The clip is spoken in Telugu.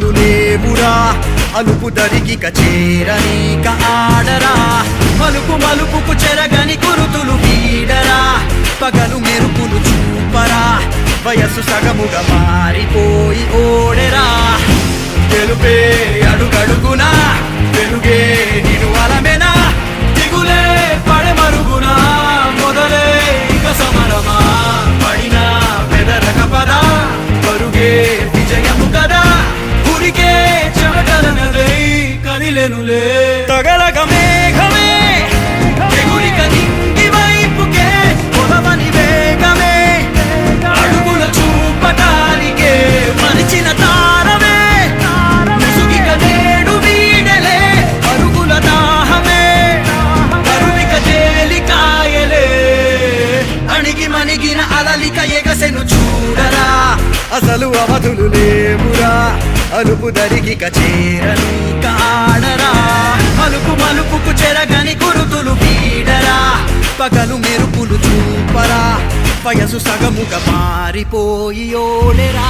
అవధులు లేవురా అలుపు దరిగిక చేరనీక ఆడరా మలుపు మలుపుకు చెరగని గురుతులు వీడరా పగలు మెరుపులు చూపరా వయస్సు సగముగా మారిపోయి ఓడెరా తెలుపే అడుగడుగునా వెలుగే నిను అలమెనా దిగులే పడమరుగునా మొదలే ఇక సమరమా పడినా పెదరక పదా పరుగే విజయము కదా ఉరికే చెమటలనదై కదిలెనులే తగలగ మేఘమే ఎగురిక నింగి వైపుకే పొలవని వేగమే అడుగుల చూపటానికే మరిచిన తారమే ముసుగిక నేడు వీడలే అరుగుల దాహమే కరువిక తేలికాయలే అణిగి మణిగిన అలలిక ఎగసెను చూడరా అసలు అవధులు లేవురా అలుపు దరిగిక చేరనీక ఆడరా మలుపు మలుపుకు చెరగని గురుతులు వీడరా పగలు మెరుపులు చూపరా వయసు సగముగా మారిపోయి ఓడెరా